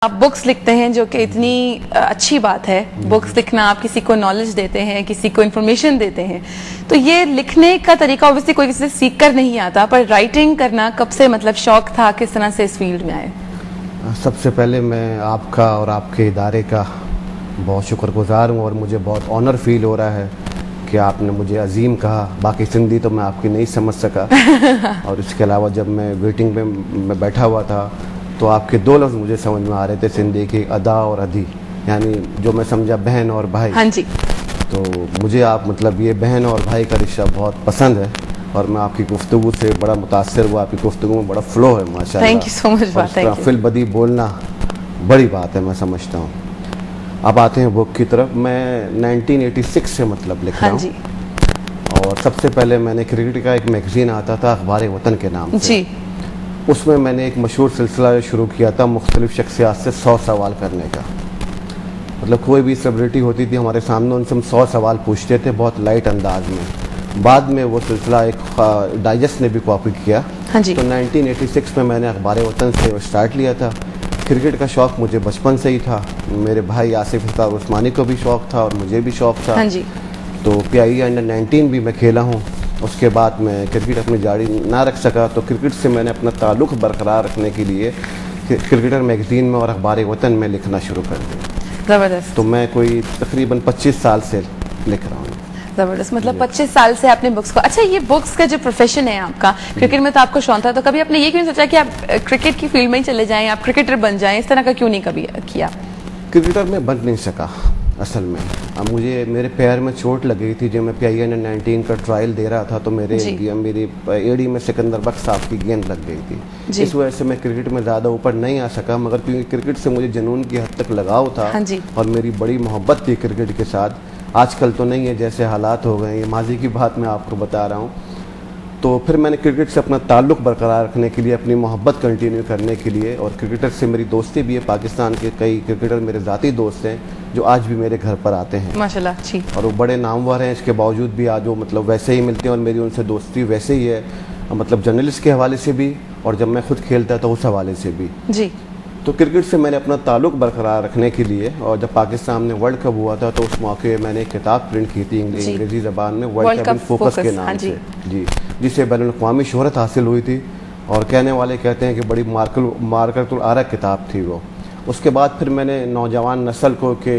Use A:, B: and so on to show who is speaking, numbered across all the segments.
A: आप बुक्स लिखते हैं जो कि इतनी अच्छी बात है। बुक्स लिखना, आप किसी को नॉलेज देते हैं, किसी को इन्फॉर्मेशन देते हैं, तो ये लिखने का तरीका ऑब्वियसली कोई किसी से सीख कर नहीं आता, पर राइटिंग करना कब से मतलब शौक था, किस तरह से इस फील्ड में आए?
B: सबसे पहले मैं आपका और आपके इदारे का बहुत शुक्रगुजार हूँ और मुझे बहुत ऑनर फील हो रहा है कि आपने मुझे अजीम कहा। बाकी सिंधी तो मैं आपकी नहीं समझ सका और इसके अलावा जब मैं वेटिंग में मैं बैठा हुआ था तो आपके दो लफ्ज़ मुझे समझ में आ रहे थे सिंधी की, अदा और अदी, यानी जो मैं समझा बहन और भाई।
A: हाँ जी।
B: तो मुझे आप मतलब ये बहन और भाई का रिश्ता बहुत पसंद है और मैं आपकी गुफ्तगू से बड़ा मुतासर हुआ। आपकी गुफ्तगू में बड़ा फ्लो है माशाल्लाह।
A: Thank you so much.
B: फिल बदी बोलना बड़ी बात है, मैं समझता हूँ। अब आते हैं बुक की तरफ। मैं 1986 से मतलब लिख रहा हूँ और सबसे पहले मैंने क्रिकेट का एक मैगजीन आता था अखबार वतन के नाम से, उसमें मैंने एक मशहूर सिलसिला शुरू किया था मुख्तलिफ शख्सियात से 100 सवाल करने का। मतलब कोई भी सेलिब्रिटी होती थी हमारे सामने, उनसे हम 100 सवाल पूछते थे बहुत लाइट अंदाज में। बाद में वो सिलसिला एक डाइजेस्ट ने भी कॉपी किया।
A: हाँ जी।
B: तो 1986 में मैंने अखबार वतन से स्टार्ट लिया था। क्रिकेट का शौक़ मुझे बचपन से ही था। मेरे भाई आसिफ इफ्तार उस्मानी को भी शौक़ था और मुझे भी शौक़ था।
A: हाँ जी।
B: तो PIA अंडर 19 भी मैं खेला हूँ। उसके बाद मैं क्रिकेट अपनी जारी ना रख सका तो क्रिकेट से मैंने अपना ताल्लुक़ बरकरार रखने के लिए क्रिकेटर मैगज़ीन में और अखबार वतन में लिखना शुरू कर दिया।
A: ज़बरदस्त।
B: तो मैं कोई तकरीबन 25 साल से लिख रहा हूँ।
A: ज़बरदस्त। मतलब 25 साल से आपने बुक्स को। अच्छा, ये बुक्स का जो प्रोफेशन है आपका, क्रिकेट में तो आपको शौक था, तो कभी आपने ये क्यों नहीं सोचा कि आप क्रिकेट की फील्ड में ही चले जाएं, आप क्रिकेटर बन जाएं? इस तरह का क्यों नहीं कभी किया?
B: क्रिकेटर में बन नहीं सका असल में। अब मुझे मेरे पैर में चोट लग गई थी जब मैं PIA अंडर 19 का ट्रायल दे रहा था, तो मेरी एड़ी में सिकंदर बख्श साहब की गेंद लग गई थी। इस वजह से मैं क्रिकेट में ज़्यादा ऊपर नहीं आ सका, मगर क्योंकि क्रिकेट से मुझे जुनून की हद तक लगाव था।
A: हाँ जी।
B: और मेरी बड़ी मोहब्बत थी क्रिकेट के साथ। आजकल तो नहीं है, जैसे हालात हो गए, ये माजी की बात मैं आपको बता रहा हूँ। तो फिर मैंने क्रिकेट से अपना ताल्लुक़ बरकरार रखने के लिए, अपनी मोहब्बत कंटिन्यू करने के लिए, और क्रिकेटर से मेरी दोस्ती भी है। पाकिस्तान के कई क्रिकेटर मेरे ज़ाती दोस्त हैं जो आज भी मेरे घर पर आते हैं
A: माशाल्लाह। जी।
B: और वो बड़े नामवर हैं। इसके बावजूद भी आज वो मतलब वैसे ही मिलते हैं और मेरी उनसे दोस्ती वैसे ही है, मतलब जर्नलिस्ट के हवाले से भी और जब मैं खुद खेलता था उस हवाले से भी।
A: जी।
B: तो क्रिकेट से मैंने अपना ताल्लुक़ बरकरार रखने के लिए, और जब पाकिस्तान में वर्ल्ड कप हुआ था तो उस मौके मैंने एक किताब प्रिंट की थी अंग्रेज़ी ज़बान में, वर्ल्ड कप इन फोकस के नाम से, जी, जिसे बैनुल-अक़वामी शोहरत हासिल हुई थी और कहने वाले कहते हैं कि बड़ी मारकतुल आरा किताब थी वो। उसके बाद फिर मैंने नौजवान नस्ल को के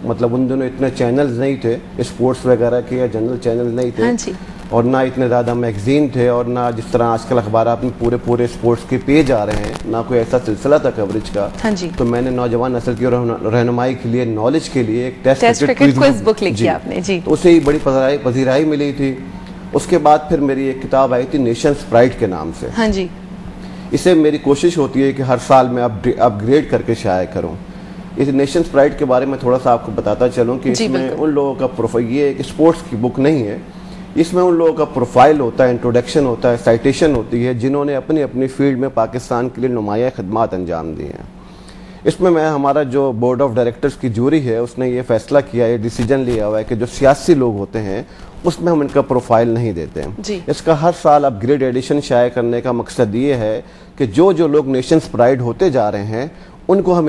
B: मतलब उन दिनों इतने चैनल्स नहीं थे स्पोर्ट्स वगैरह के या जनरल चैनल नहीं थे।
A: हाँ जी। और
B: ना इतने ज़्यादा मैगज़ीन थे और ना जिस तरह आजकल अखबारात में पूरे स्पोर्ट्स के पेज आ रहे हैं, ना कोई ऐसा सिलसिला था कवरेज का।
A: हाँ जी।
B: तो मैंने नौजवान नस्ल की रहनुमाई के लिए, नॉलेज के लिए एक
A: टेस्ट क्रिकेट क्विज बुक लिखी आपने। जी।
B: तो उसे ही बड़ी पजीराई मिली थी। उसके बाद फिर मेरी एक किताब आई थी नेशंस प्राइड के नाम से।
A: हाँ जी।
B: इसे मेरी कोशिश होती है कि हर साल मैं अपग्रेड करके शाया करूं। इस नेशंस प्राइड के बारे में थोड़ा सा आपको बताता चलूं कि इसमें उन लोगों का प्रोफाइल, ये एक स्पोर्ट्स की बुक नहीं है, इसमें उन लोगों का प्रोफाइल होता है, इंट्रोडक्शन होता है, साइटेशन होती है, जिन्होंने अपनी अपनी फील्ड में पाकिस्तान के लिए नुमाया खदमात अंजाम दी हैं। इसमें मैं हमारा जो बोर्ड ऑफ डायरेक्टर्स की जूरी है उसने ये फैसला किया, ये डिसीजन लिया हुआ है कि जो सियासी लोग होते हैं उसमें हम इनका प्रोफाइल नहीं देते हैं। इसका हर साल अपग्रेड एडिशन शाया करने का मकसद ये है कि जो लोग नेशंस प्राइड होते जा रहे हैं उनको हम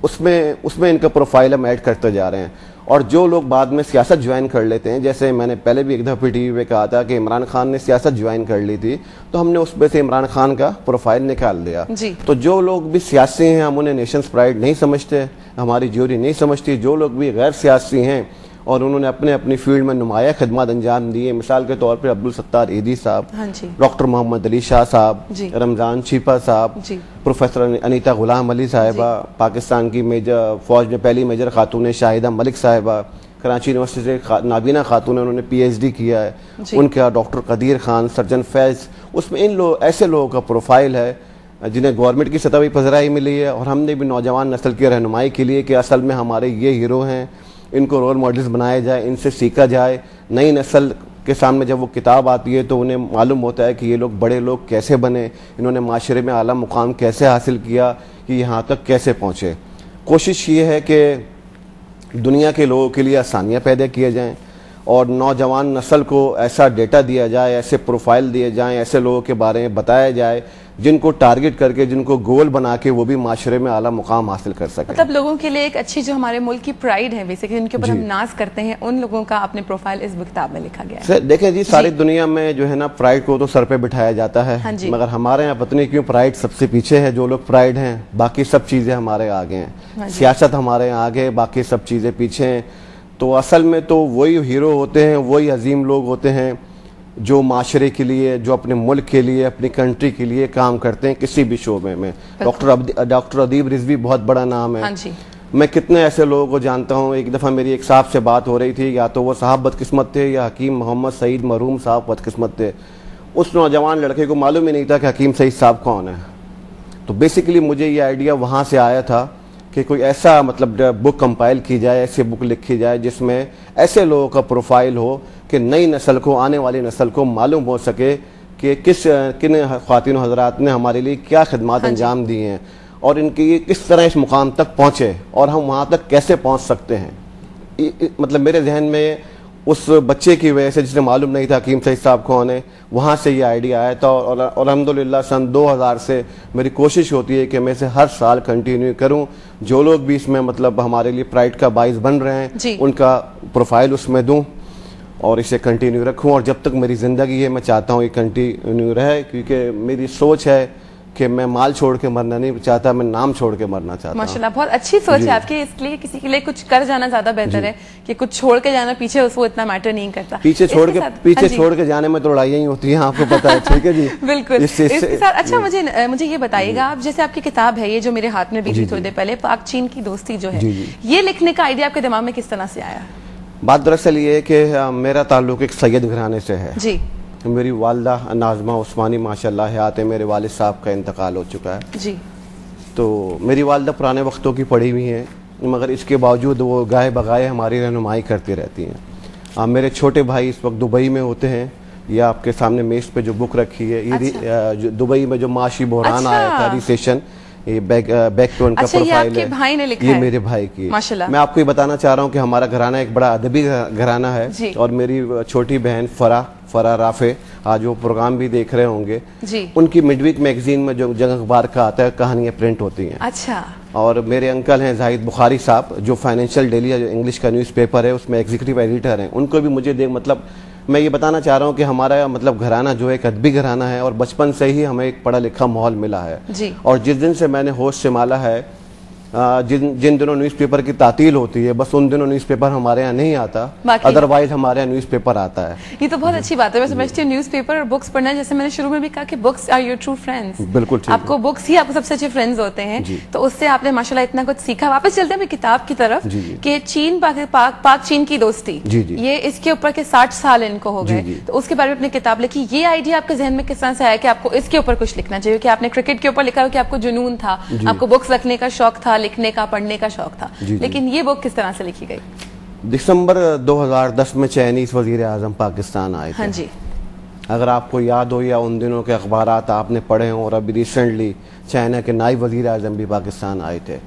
B: उसमें इनका प्रोफाइल हम ऐड करते जा रहे हैं। और जो लोग बाद में सियासत ज्वाइन कर लेते हैं, जैसे मैंने पहले भी एक दफ़ा TV पे कहा था कि इमरान खान ने सियासत ज्वाइन कर ली थी, तो हमने उसमें से इमरान खान का प्रोफाइल निकाल दिया। तो जो लोग भी सियासी हैं हम उन्हें नेशंस प्राइड नहीं समझते, हमारी ज्यूरी नहीं समझती। जो लोग भी गैर सियासी हैं और उन्होंने अपने अपनी फील्ड में नुमाया खदमात अंजाम दी है, मिसाल के तौर पर अब्दुल सत्तार ईदी साहब, डॉक्टर मोहम्मद अली शाह साहब, रमज़ान छिपा साहब, प्रोफेसर अनीता गुलाम अली साहिबा, पाकिस्तान की मेजर फौज में पहली मेजर खातून शाहिदा मलिक साहिबा, कराची यूनिवर्सिटी से नाबीना खातून, उन्होंने PhD किया है, उनका डॉक्टर कदीर खान, सर्जन फैज़। उसमें ऐसे लोगों का प्रोफाइल है जिन्हें गवर्नमेंट की सतह भी पजराई मिली है और हमने भी नौजवान नस्ल की रहनुमाई के लिए कि असल में हमारे ये हीरो हैं, इनको रोल मॉडल्स बनाया जाए, इनसे सीखा जाए। नई नस्ल के सामने जब वो किताब आती है तो उन्हें मालूम होता है कि ये लोग बड़े लोग कैसे बने, इन्होंने माशरे में आला मुकाम कैसे हासिल किया, कि यहाँ तक कैसे पहुँचे। कोशिश ये है कि दुनिया के लोगों के लिए आसानियाँ पैदा किए जाएँ और नौजवान नस्ल को ऐसा डेटा दिया जाए, ऐसे प्रोफाइल दिए जाएँ, ऐसे लोगों के बारे में बताया जाए जिनको टारगेट करके, जिनको गोल बना के वो भी माशरे में आला मुकाम हासिल कर सके।
A: मतलब लोगों के लिए एक अच्छी, जो हमारे मुल्क की प्राइड है बेसिकली, उनके ऊपर हम नाज करते हैं, उन लोगों का अपने प्रोफाइल इस किताब में लिखा गया है।
B: देखें जी, सारी दुनिया में जो है ना प्राइड को तो सर पे बिठाया जाता है, मगर हमारे यहाँ पता नहीं क्यों प्राइड सबसे पीछे है। जो लोग प्राइड हैं, बाकी सब चीजें हमारे आगे हैं। सियासत हमारे यहाँ आगे, बाकी सब चीजें पीछे हैं। तो असल में तो वही हीरो होते हैं, वही अजीम लोग होते हैं जो माशरे के लिए, जो अपने मुल्क के लिए, अपनी कंट्री के लिए काम करते हैं किसी भी शोबे में। डॉक्टर अदीब रिजवी बहुत बड़ा नाम है।
A: हाँ जी।
B: मैं कितने ऐसे लोगों को जानता हूँ। एक दफ़ा मेरी एक साहब से बात हो रही थी, या तो वो साहब बदकिस्मत थे या हकीम मोहम्मद सईद मरहूम साहब बदकिस्मत थे। उस नौजवान लड़के को मालूम ही नहीं था कि हकीम सईद साहब कौन है। तो बेसिकली मुझे ये आइडिया वहाँ से आया था कि कोई ऐसा मतलब बुक कंपाइल की जाए, ऐसी बुक लिखी जाए जिसमें ऐसे लोगों का प्रोफाइल हो कि नई नस्ल को, आने वाली नस्ल को मालूम हो सके कि किन ख़वातीन हज़रात ने हमारे लिए क्या खिदमत अंजाम दी हैं और इनकी किस तरह इस मुकाम तक पहुँचे और हम वहाँ तक कैसे पहुँच सकते हैं। मतलब मेरे जहन में उस बच्चे की वजह से, जिसने मालूम नहीं था हकीम सईद साहब कौन है, वहाँ से ये आइडिया आया था। और अल्हम्दुलिल्लाह सन 2000 से मेरी कोशिश होती है कि मैं इसे हर साल कंटिन्यू करूँ। जो लोग भी इसमें मतलब हमारे लिए प्राइड का बाइस बन रहे हैं, उनका प्रोफाइल उसमें दूँ और इसे कंटिन्यू रखूँ। और जब तक मेरी ज़िंदगी है, मैं चाहता हूँ ये कंटिन्यू रहे, क्योंकि मेरी सोच है कि मैं माल छोड़ के मरना नहीं चाहता, मैं नाम छोड़ के मरना चाहता हूं।
A: माशाल्लाह, बहुत अच्छी सोच है आपकी। इसलिए किसी के लिए कुछ कर जाना ज्यादा बेहतर है कि कुछ छोड़ के जाना पीछे, उसको इतना मैटर नहीं करता।
B: पीछे छोड़ के जाने में तो लड़ाइयां ही होती हैं, आपको पता है। ठीक है जी,
A: बिल्कुल। इसके साथ अच्छा मुझे ये बताइएगा आप, जैसे आपकी किताब है ये जो मेरे हाथ में भी थी थोड़ी देर पहले, पाक चीन की दोस्ती जो है, ये लिखने का आइडिया आपके दिमाग में किस तरह से आया?
B: बात दरअसल ये है कि मेरा ताल्लुक एक सैयद घराने से है
A: जी।
B: मेरी वालदा नाज़मा उस्मानी माशाल्लाह हयात है, मेरे वालिद साहब का इंतकाल हो चुका है
A: जी।
B: तो मेरी वालदा पुराने वक्तों की पढ़ी हुई हैं, मगर इसके बावजूद वो गाए बगाए हमारी रहनुमाई करती रहती हैं। मेरे छोटे भाई इस वक्त दुबई में होते हैं। ये आपके सामने मेज पे जो बुक रखी है, ये दुबई में जो माशी बहरान आया था, रिसेशन, ये बैक पे उनका प्रोफाइल है।
A: भाई ने लिखा
B: ये
A: है।
B: मेरे भाई की।
A: माशाल्लाह।
B: मैं आपको ये बताना चाह रहा हूँ कि हमारा घराना एक बड़ा अदबी घराना है और मेरी छोटी बहन फरा राफे, आज वो प्रोग्राम भी देख रहे होंगे
A: जी।
B: उनकी मिडवीक मैगजीन में जो जंग अखबार का आता है, कहानियां प्रिंट होती हैं।
A: अच्छा।
B: और मेरे अंकल हैं जाहिद बुखारी साहब, जो फाइनेंशियल डेली जो इंग्लिश का न्यूज़पेपर है उसमें एग्जीक्यूटिव एडिटर हैं। उनको भी मुझे मतलब मैं ये बताना चाह रहा हूँ कि हमारा मतलब घराना जो है एक अदबी घराना है और बचपन से ही हमें एक पढ़ा लिखा माहौल मिला है
A: जी।
B: और जिस दिन से मैंने होश संभाला है, जिन दिनों न्यूज़पेपर की तातील होती है, बस उन दिनों न्यूज़पेपर हमारे यहाँ नहीं आता, अदरवाइज हमारे यहाँ न्यूज़पेपर आता है।
A: ये तो बहुत अच्छी बात है। मैं समझती हूँ न्यूज़पेपर और बुक्स पढ़ना, जैसे मैंने शुरू में भी कहा कि books are your true friends.
B: बिल्कुल ठीक।
A: आपको बुक्स ही आपको सबसे अच्छे फ्रेंड्स होते हैं, तो उससे आपने माशाल्लाह इतना कुछ सीखा। वापस चलते हैं किताब की तरफ कि चीन पाक चीन की दोस्ती, ये इसके ऊपर के 60 साल इनको हो गए, तो उसके बारे में अपनी किताब लिखी। ये आइडिया आपके जहन में किस तरह से आया कि आपको इसके ऊपर कुछ लिखना चाहिए? कि आपने क्रिकेट के ऊपर लिखा हो कि आपको जुनून था, आपको बुक्स रखने का शौक था, लिखने का, पढ़ने का शौक था, लेकिन ये बुक किस तरह से लिखी गई?
B: दिसंबर 2010 में चाइनीज वजीर आजम पाकिस्तान आए थे।
A: हाँ जी।
B: अगर आपको याद हो या उन दिनों के अखबारात आपने पढ़े हों, और अभी रिसेंटली चाइना के नायब वजीर आजम भी पाकिस्तान आए थे।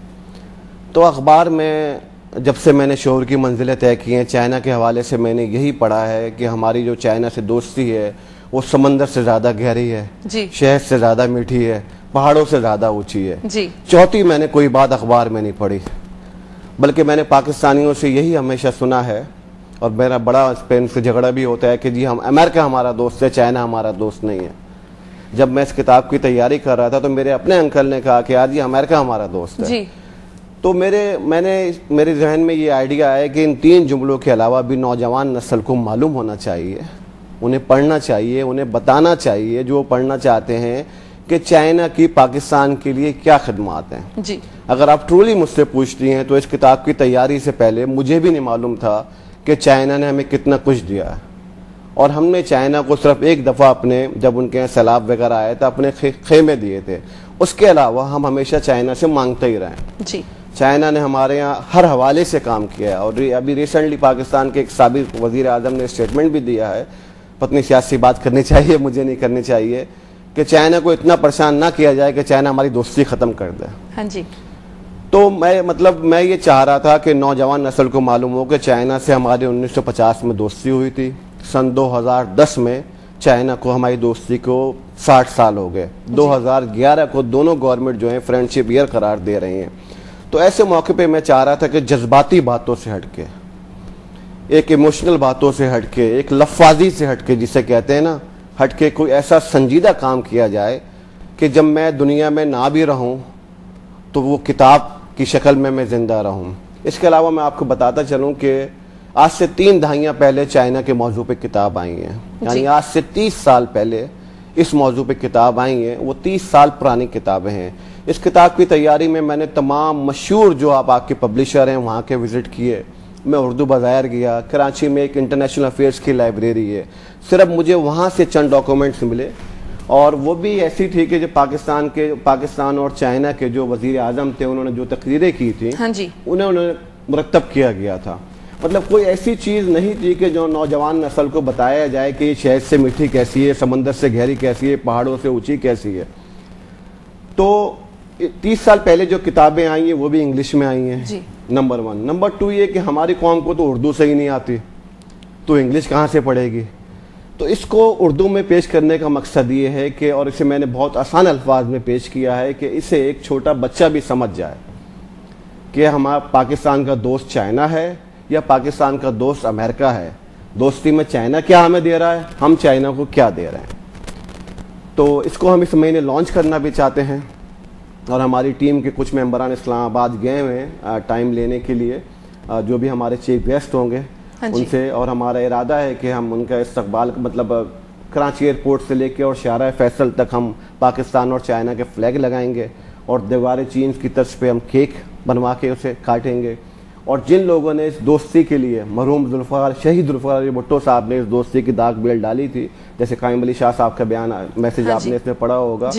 B: तो अखबार में जब से मैंने शोर की मंजिलें तय की हैं, चाइना के हवाले से मैंने यही पढ़ा है कि हमारी जो चाइना से दोस्ती है वो समंदर से ज़्यादा गहरी है, शहद से ज़्यादा मीठी है, पहाड़ों से ज़्यादा ऊंची है
A: जी।
B: चौथी मैंने कोई बात अखबार में नहीं पढ़ी, बल्कि मैंने पाकिस्तानियों से यही हमेशा सुना है, और मेरा बड़ा स्पेन से झगड़ा भी होता है कि जी हम अमेरिका हमारा दोस्त है, चाइना हमारा दोस्त नहीं है। जब मैं इस किताब की तैयारी कर रहा था तो मेरे अपने अंकल ने कहा कि यार जी अमेरिका हमारा दोस्त है जी। तो मेरे जहन में ये आइडिया आया कि इन 3 जुमलों के अलावा भी नौजवान नस्ल को मालूम होना चाहिए, उन्हें पढ़ना चाहिए, उन्हें बताना चाहिए जो पढ़ना चाहते हैं कि चाइना की पाकिस्तान के लिए क्या खिदमत हैं जी। अगर आप ट्रूली मुझसे पूछती हैं तो इस किताब की तैयारी से पहले मुझे भी नहीं मालूम था कि चाइना ने हमें कितना कुछ दिया है, और हमने चाइना को सिर्फ एक दफ़ा अपने जब उनके यहाँ सैलाब वगैरह आए थे अपने खेमे दिए थे, उसके अलावा हम हमेशा चाइना से मांगते ही रहे जी। चाइना ने हमारे यहाँ हर हवाले से काम किया है, और अभी रिसेंटली पाकिस्तान के एक साबिक वजीर आजम ने स्टेटमेंट भी दिया है, पत्नी सियासी बात करनी चाहिए मुझे नहीं करनी चाहिए, कि चाइना को इतना परेशान ना किया जाए कि चाइना हमारी दोस्ती खत्म कर दे।
A: हाँ जी।
B: तो मैं ये चाह रहा था कि नौजवान नस्ल को मालूम हो कि चाइना से हमारी 1950 में दोस्ती हुई थी, सन 2010 में चाइना को, हमारी दोस्ती को 60 साल हो गए। 2011 को दोनों गवर्नमेंट जो है फ्रेंडशिप ईयर करार दे रही हैं। तो ऐसे मौके पे मैं चाह रहा था कि जज्बाती बातों से हटके, एक इमोशनल बातों से हटके, एक लफाजी से हटके, जिसे कहते हैं ना, हटके कोई ऐसा संजीदा काम किया जाए कि जब मैं दुनिया में ना भी रहूं तो वो किताब की शक्ल में मैं जिंदा रहूं। इसके अलावा मैं आपको बताता चलूं कि आज से 3 दहाइयां पहले चाइना के मौजू पे किताब आई है, यानी आज से 30 साल पहले इस मौजू पे किताब आई है। वो 30 साल पुरानी किताबें हैं। इस किताब की तैयारी में मैंने तमाम मशहूर जो आपके पब्लिशर हैं वहाँ के विजिट किए। मैं उर्दू बाज़ार गया, कराची में एक इंटरनेशनल अफेयर्स की लाइब्रेरी है, सिर्फ मुझे वहाँ से चंद डॉक्यूमेंट्स मिले, और वो भी ऐसी थी कि जो पाकिस्तान और चाइना के जो वजीर आजम थे उन्होंने जो तकरीरें की थी,
A: हाँ जी,
B: उन्हें मुरतब किया गया था। मतलब कोई ऐसी चीज़ नहीं थी कि जो नौजवान नस्ल को बताया जाए कि शहद से मीठी कैसी है, समंदर से गहरी कैसी है, पहाड़ों से ऊंची कैसी है। तो 30 साल पहले जो किताबें आई हैं वो भी इंग्लिश में आई हैं, नंबर 1। नंबर 2 ये कि हमारी कौम को तो उर्दू से ही नहीं आती, तो इंग्लिश कहाँ से पढ़ेगी। तो इसको उर्दू में पेश करने का मकसद ये है कि, और इसे मैंने बहुत आसान अल्फाज में पेश किया है कि इसे एक छोटा बच्चा भी समझ जाए कि हमारा पाकिस्तान का दोस्त चाइना है या पाकिस्तान का दोस्त अमेरिका है। दोस्ती में चाइना क्या हमें दे रहा है, हम चाइना को क्या दे रहे हैं। तो इसको हम इस महीने लॉन्च करना भी चाहते हैं, और हमारी टीम के कुछ मेंबरान इस्लामाबाद गए हुए हैं टाइम लेने के लिए, जो भी हमारे चीफ गेस्ट होंगे उनसे, और हमारा इरादा है कि हम उनका इस्तकबाल, मतलब कराची एयरपोर्ट से लेकर और शारा फैसल तक हम पाकिस्तान और चाइना के फ्लैग लगाएंगे, और दीवार चीन की तर्ज पे हम केक बनवा के उसे काटेंगे। और जिन लोगों ने इस दोस्ती के लिए, मरहूम शहीद जुल्फ़िकार अली भुट्टो साहब ने इस दोस्ती की दाग बेल डाली थी, जैसे कायम अली शाह साहब का बयान मैसेज आपने इसमें पढ़ा होगा,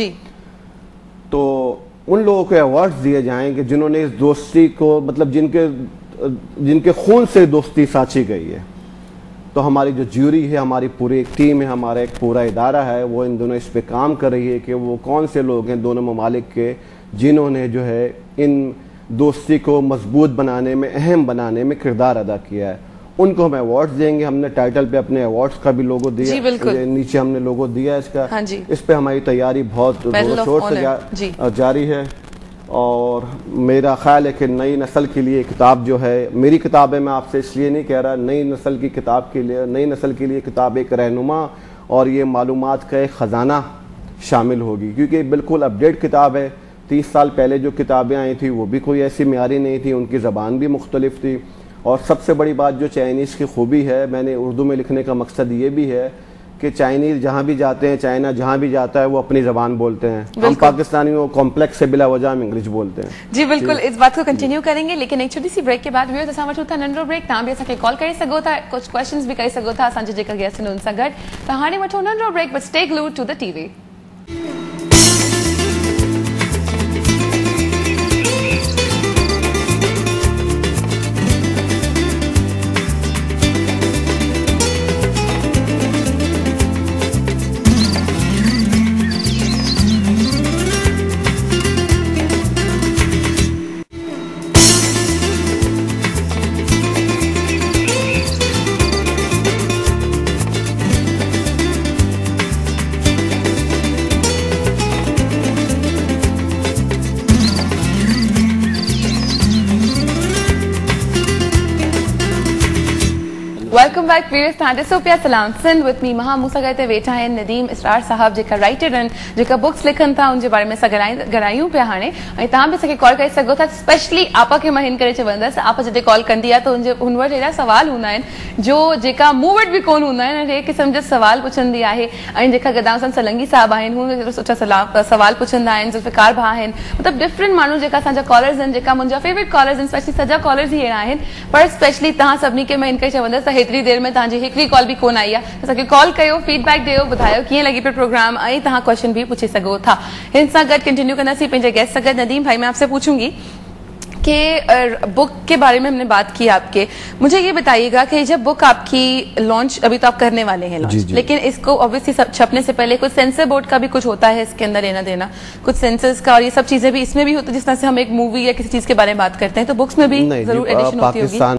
B: तो उन लोगों को अवार्ड्स दिए जाएंगे जिन्होंने इस दोस्ती को, मतलब जिनके खून से दोस्ती साची गई है। तो हमारी जो ज्यूरी है, हमारी पूरी एक टीम है, हमारा एक पूरा इदारा है, वो इन दोनों इस पे काम कर रही है कि वो कौन से लोग हैं दोनों ममालिक के जिन्होंने जो है इन दोस्ती को मजबूत बनाने में, अहम बनाने में किरदार अदा किया है। उनको हम अवार्ड्स देंगे। हमने टाइटल पे अपने अवार्ड्स का भी लोगो दिया, नीचे हमने लोगो दिया इसका।
A: हाँ,
B: इस पे हमारी तैयारी बहुत जोर से जारी है, और मेरा ख्याल है कि नई नस्ल के लिए किताब जो है, मेरी किताब है, मैं आपसे इसलिए नहीं कह रहा, नई नस्ल की किताब के लिए, नई नस्ल के लिए किताब एक रहनुमा और ये मालूमात का एक ख़जाना शामिल होगी, क्योंकि बिल्कुल अपडेट किताब है। 30 साल पहले जो किताबें आई थी वो भी कोई ऐसी म्यारी नहीं थी, उनकी ज़बान भी मुख्तलिफ थी। और सबसे बड़ी बात जो चाइनीज़ की खूबी है, मैंने उर्दू में लिखने का मकसद ये भी है कि चाइनीज़ जहाँ भी जाते हैं, चाइना जहाँ भी जाता है, वो अपनी ज़बान बोलते हैं। हम पाकिस्तानियों कॉम्प्लेक्स से बिला वजह हम इंग्लिश बोलते हैं।
A: जी बिल्कुल, इस बात को कंटिन्यू करेंगे, लेकिन एक छोटी सी ब्रेक के बाद व्यूअर्स असां वटि था नंढो ब्रेक। तव्हां बि असांखे कॉल करे सघो था, कुछ क्वेश्चंस भी करे सघो था असांजे जेका गेस्ट आहिनि उन सां गॾु। त हाणे वठो नंढो break, but stay glued to the TV. Welcome back viewers. तव्हां ॾिसो पिया सलाम सिंध विद मी महा। मूंसां गॾु वेठा आहिनि नदीम इसरार साहब, जेका राइटर आहिनि, जेका बुक्स लिखनि था, उनजे बारे में असां ॻाल्हायूं पिया हाणे। ऐं तव्हां बि असांखे कॉल करे सघो था। स्पेशली आपा खे मां हिन करे चवंदसि, आपा जॾहिं कॉल कंदी आहे त हुन वटि अहिड़ा सवाल हूंदा आहिनि जो जेका मूं वटि बि कोन हूंदा आहिनि। अहिड़े क़िस्म जा सवाल पुछंदी आहे। ऐं जेका गदाम सलंगी साहब आहिनि, हू हेॾो सुठा सवाल पुछंदा आहिनि। ज़ुल्फ़िकार भाउ आहिनि, मतिलबु डिफरेंट माण्हू जेका असांजा कॉलर्स आहिनि, जेका मुंहिंजा फेवरेट कॉलर्स आहिनि, स्पेशली सॼा कॉलर्स ई अहिड़ा आहिनि। पर स्पेशली तव्हां सभिनी खे मां हिन करे चवंदसि त हेतिरी देरि में तव्हांजी हिकिड़ी कॉल भी कोन आई आहे। असांखे कॉल कयो, फीडबैक ॾियो, ॿुधायो कीअं लॻी पियो प्रोग्राम, ऐं तव्हां क्वेश्चन भी पूछे सघो था। हिन सां गॾु कंटिन्यू कंदासीं पंहिंजे गेस्ट सां गॾु। नदीम भाई, मैं आपसे पूछूंगी कि बुक के बारे में हमने बात की आपके, मुझे ये बताइएगा कि जब बुक आपकी लॉन्च, अभी तो आप करने वाले हैं लॉन्च, लेकिन इसको ऑब्वियसली छपने से पहले कुछ सेंसर बोर्ड का भी कुछ होता है इसके अंदर लेना देना, कुछ सेंसर्स का, और ये सब चीजें भी इसमें भी होती है। जिस तरह से हम एक मूवी या किसी चीज के बारे में बात करते हैं तो बुक्स में भी जरूर एडिशन होती होगी।